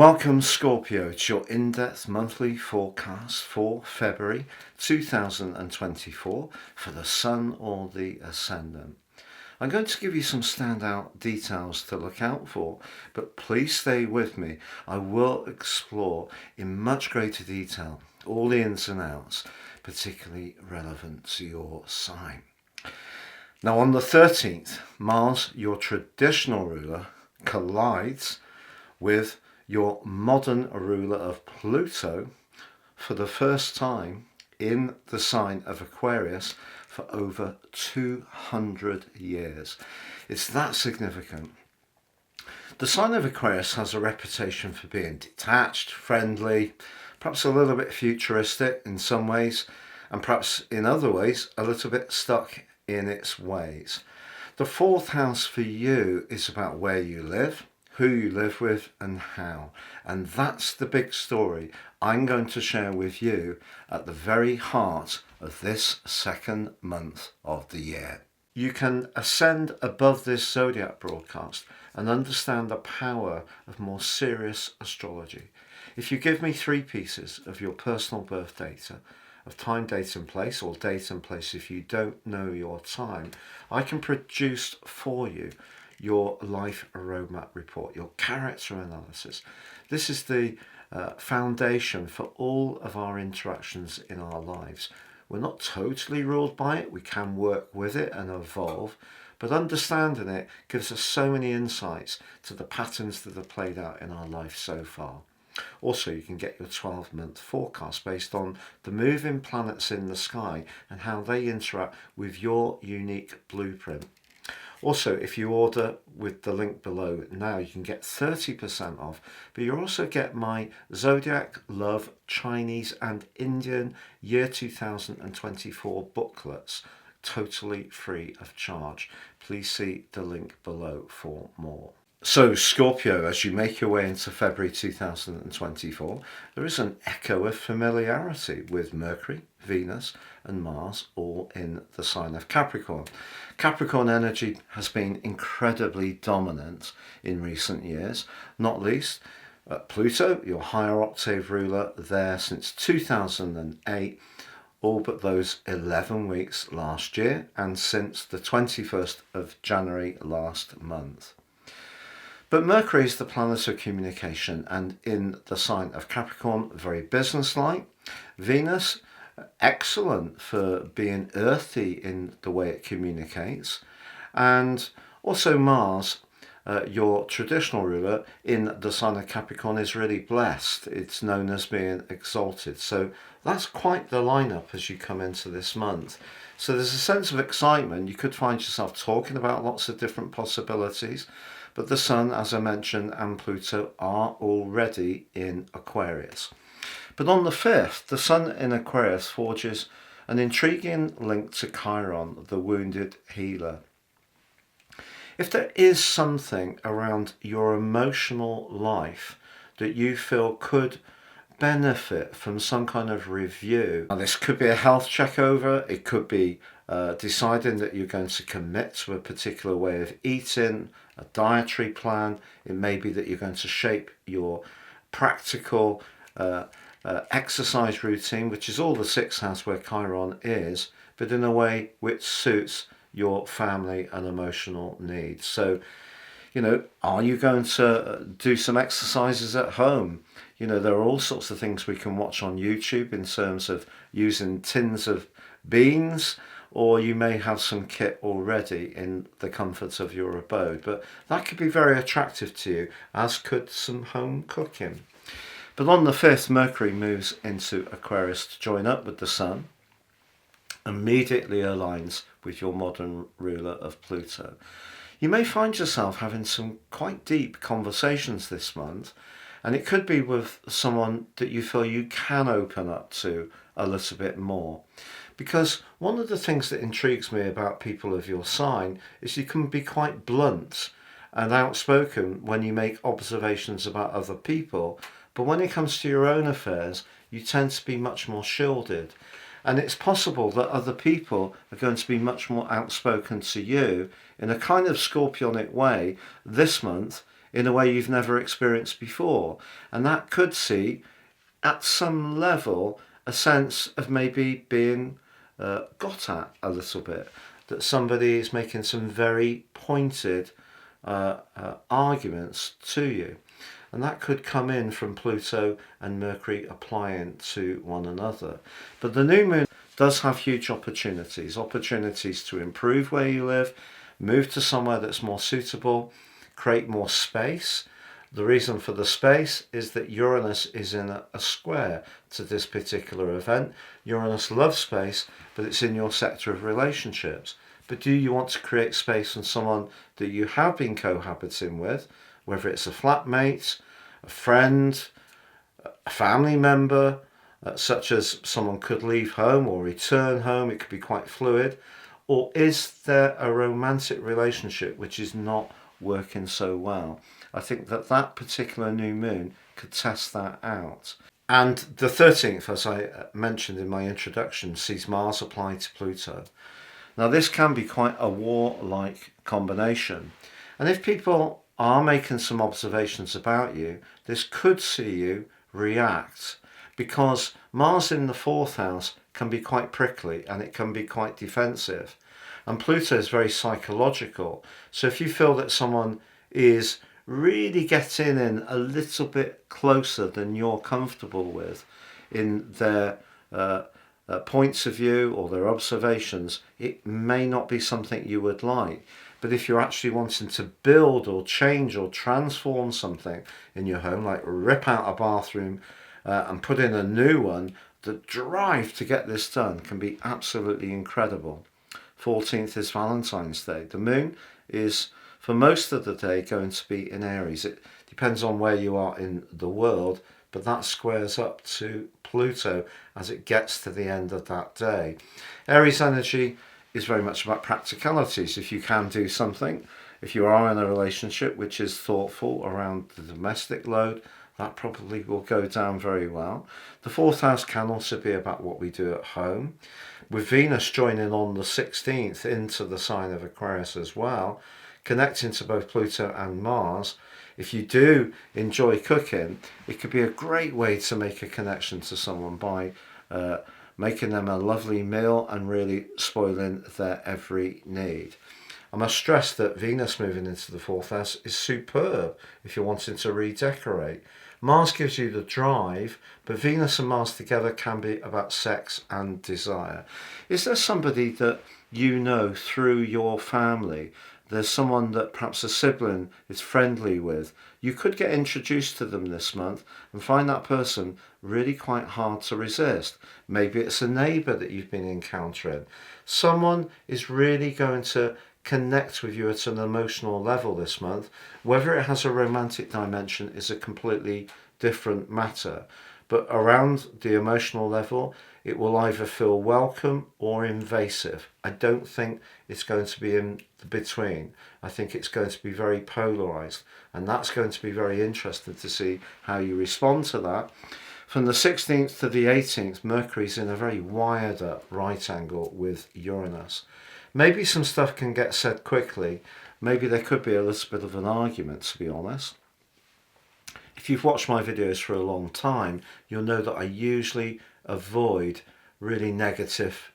Welcome Scorpio to your in-depth monthly forecast for February 2024 for the Sun or the Ascendant. I'm going to give you some standout details to look out for, but please stay with me. I will explore in much greater detail all the ins and outs, particularly relevant to your sign. Now on the 13th, Mars, your traditional ruler, collides with your modern ruler of Pluto for the first time in the sign of Aquarius for over 200 years. It's that significant. The sign of Aquarius has a reputation for being detached, friendly, perhaps a little bit futuristic in some ways, and perhaps in other ways a little bit stuck in its ways. The fourth house for you is about where you live, who you live with and how. And that's the big story I'm going to share with you at the very heart of this second month of the year. You can ascend above this zodiac broadcast and understand the power of more serious astrology. If you give me 3 pieces of your personal birth data, of time, date and place, or date and place if you don't know your time, I can produce for you your life roadmap report, your character analysis. This is the foundation for all of our interactions in our lives. We're not totally ruled by it. We can work with it and evolve, but understanding it gives us so many insights to the patterns that have played out in our life so far. Also, you can get your 12-month forecast based on the moving planets in the sky and how they interact with your unique blueprint. Also, if you order with the link below now, you can get 30% off, but you also get my Zodiac, Love, Chinese and Indian Year 2024 booklets totally free of charge. Please see the link below for more. So Scorpio, as you make your way into February 2024, there is an echo of familiarity with Mercury, Venus and Mars all in the sign of Capricorn. Capricorn energy has been incredibly dominant in recent years, not least Pluto, your higher octave ruler, there since 2008, all but those 11 weeks last year and since the 21st of January last month. But Mercury is the planet of communication and in the sign of Capricorn, very businesslike. Venus, excellent for being earthy in the way it communicates. And also Mars, your traditional ruler in the sign of Capricorn, is really blessed. It's known as being exalted. So that's quite the lineup as you come into this month. So there's a sense of excitement. You could find yourself talking about lots of different possibilities. But the Sun, as I mentioned, and Pluto are already in Aquarius. But on the 5th, the Sun in Aquarius forges an intriguing link to Chiron, the wounded healer. If there is something around your emotional life that you feel could benefit from some kind of review, now this could be a health check over, it could be deciding that you're going to commit to a particular way of eating, a dietary plan. It may be that you're going to shape your practical exercise routine, which is all the 6th house where Chiron is, but in a way which suits your family and emotional needs. So, are you going to do some exercises at home? There are all sorts of things we can watch on YouTube in terms of using tins of beans, or you may have some kit already in the comfort of your abode. But that could be very attractive to you, as could some home cooking. But on the 5th, Mercury moves into Aquarius to join up with the Sun, immediately aligns with your modern ruler of Pluto. You may find yourself having some quite deep conversations this month, and it could be with someone that you feel you can open up to a little bit more. Because one of the things that intrigues me about people of your sign is you can be quite blunt and outspoken when you make observations about other people, but when it comes to your own affairs, you tend to be much more shielded. And it's possible that other people are going to be much more outspoken to you in a kind of scorpionic way this month in a way you've never experienced before. And that could see, at some level, a sense of maybe being got at a little bit, that somebody is making some very pointed arguments to you. And that could come in from Pluto and Mercury applying to one another. But the new moon does have huge opportunities to improve where you live, move to somewhere that's more suitable, create more space. The reason for the space is that Uranus is in a square to this particular event. Uranus loves space, but it's in your sector of relationships. But do you want to create space from someone that you have been cohabiting with, whether it's a flatmate, a friend, a family member, such as someone could leave home or return home, it could be quite fluid, or is there a romantic relationship which is not working so well? I think that particular new moon could test that out. And the 13th, as I mentioned in my introduction, sees Mars apply to Pluto. Now this can be quite a war-like combination. And if people are making some observations about you, this could see you react, because Mars in the 4th house can be quite prickly and it can be quite defensive. And Pluto is very psychological. So if you feel that someone is really getting in a little bit closer than you're comfortable with in their points of view or their observations, it may not be something you would like. But if you're actually wanting to build or change or transform something in your home, like rip out a bathroom and put in a new one, the drive to get this done can be absolutely incredible. 14th is Valentine's Day. The moon is, for most of the day, going to be in Aries. It depends on where you are in the world, but that squares up to Pluto as it gets to the end of that day. Aries energy is very much about practicalities. If you can do something, if you are in a relationship which is thoughtful around the domestic load, that probably will go down very well. The 4th house can also be about what we do at home. With Venus joining on the 16th into the sign of Aquarius as well, connecting to both Pluto and Mars, if you do enjoy cooking, it could be a great way to make a connection to someone by making them a lovely meal and really spoiling their every need. I must stress that Venus moving into the 4th house is superb if you're wanting to redecorate. Mars gives you the drive, but Venus and Mars together can be about sex and desire. Is there somebody that you know through your family? There's someone that perhaps a sibling is friendly with. You could get introduced to them this month and find that person really quite hard to resist. Maybe it's a neighbour that you've been encountering. Someone is really going to connect with you at an emotional level this month. Whether it has a romantic dimension is a completely different matter. But around the emotional level, it will either feel welcome or invasive. I don't think it's going to be in the between. I think it's going to be very polarized, and that's going to be very interesting to see how you respond to that. From the 16th to the 18th, Mercury's in a very wired up right angle with Uranus. Maybe some stuff can get said quickly. Maybe there could be a little bit of an argument, to be honest. If you've watched my videos for a long time, you'll know that I usually avoid really negative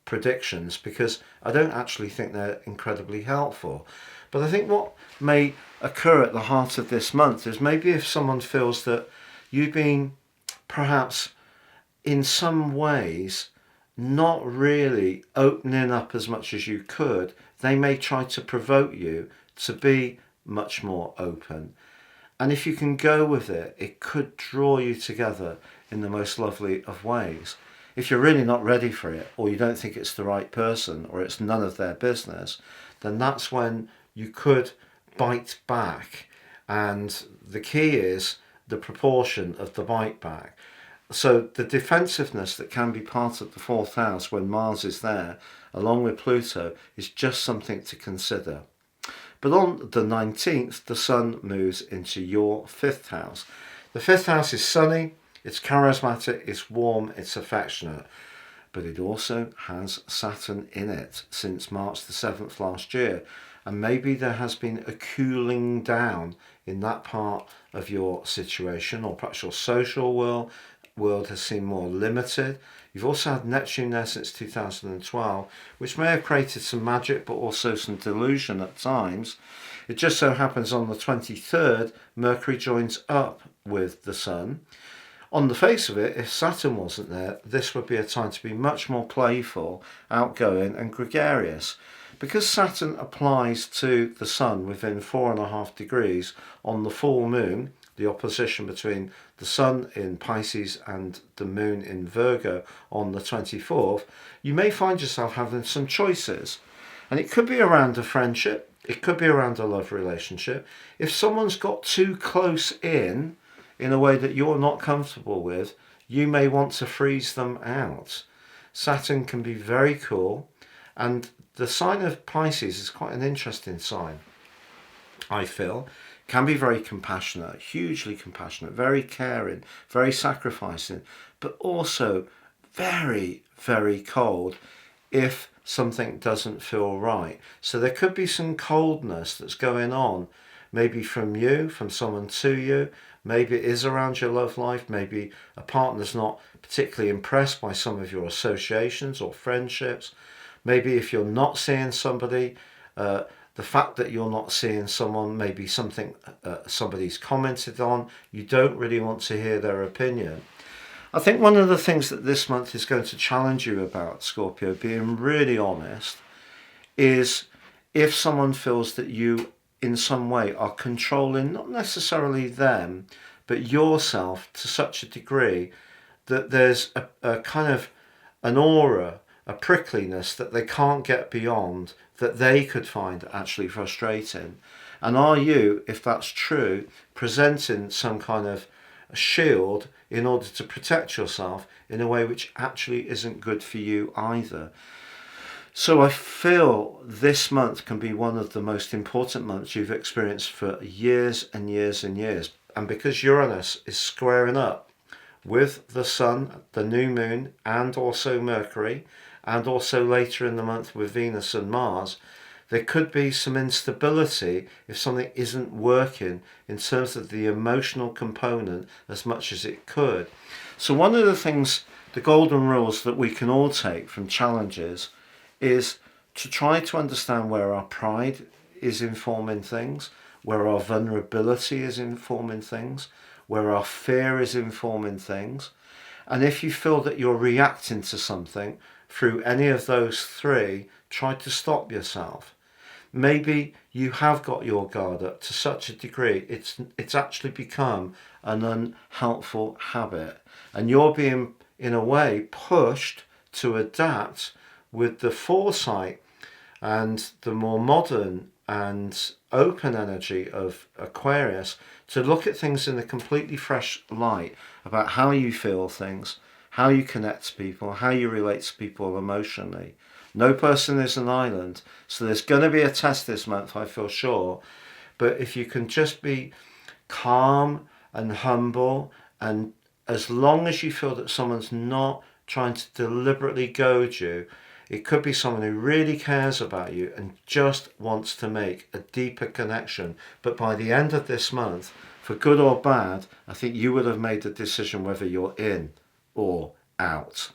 predictions because I don't actually think they're incredibly helpful. But I think what may occur at the heart of this month is maybe if someone feels that you've been perhaps in some ways not really opening up as much as you could, they may try to provoke you to be much more open. And if you can go with it, it could draw you together in the most lovely of ways. If you're really not ready for it, or you don't think it's the right person, or it's none of their business, then that's when you could bite back. And the key is the proportion of the bite back. So the defensiveness that can be part of the 4th house when Mars is there, along with Pluto, is just something to consider. But on the 19th, the Sun moves into your 5th house. The 5th house is sunny, it's charismatic, it's warm, it's affectionate. But it also has Saturn in it since March the 7th last year. and maybe there has been a cooling down in that part of your situation, or perhaps your social world has seemed more limited. You've also had Neptune there since 2012, which may have created some magic but also some delusion at times. It just so happens on the 23rd, Mercury joins up with the Sun. On the face of it, if Saturn wasn't there, this would be a time to be much more playful, outgoing and gregarious. Because Saturn applies to the Sun within 4.5 degrees on the full moon, the opposition between the Sun in Pisces and the Moon in Virgo on the 24th, you may find yourself having some choices. And it could be around a friendship, it could be around a love relationship. If someone's got too close in a way that you're not comfortable with, you may want to freeze them out. Saturn can be very cool, and the sign of Pisces is quite an interesting sign, I feel. Can be very compassionate, hugely compassionate, very caring, very sacrificing, but also very, very cold if something doesn't feel right. So there could be some coldness that's going on, maybe from you, from someone to you. Maybe it is around your love life. Maybe a partner's not particularly impressed by some of your associations or friendships. Maybe if you're not seeing somebody, the fact that you're not seeing someone, maybe something somebody's commented on, you don't really want to hear their opinion. I think one of the things that this month is going to challenge you about, Scorpio, being really honest, is if someone feels that you in some way are controlling not necessarily them, but yourself to such a degree that there's a kind of an aura, a prickliness that they can't get beyond, that they could find actually frustrating. And are you, if that's true, presenting some kind of shield in order to protect yourself in a way which actually isn't good for you either? So I feel this month can be one of the most important months you've experienced for years and years and years. And because Uranus is squaring up with the Sun, the new moon, and also Mercury, and also later in the month with Venus and Mars, there could be some instability if something isn't working in terms of the emotional component as much as it could. So one of the things, the golden rules that we can all take from challenges, is to try to understand where our pride is informing things, where our vulnerability is informing things, where our fear is informing things. And if you feel that you're reacting to something through any of those three, try to stop yourself. Maybe you have got your guard up to such a degree it's actually become an unhelpful habit, and you're being in a way pushed to adapt with the foresight and the more modern and open energy of Aquarius to look at things in a completely fresh light about how you feel things, how you connect to people, how you relate to people emotionally. No person is an island, so there's going to be a test this month, I feel sure. But if you can just be calm and humble, and as long as you feel that someone's not trying to deliberately goad you, it could be someone who really cares about you and just wants to make a deeper connection. But by the end of this month, for good or bad, I think you will have made the decision whether you're in or out.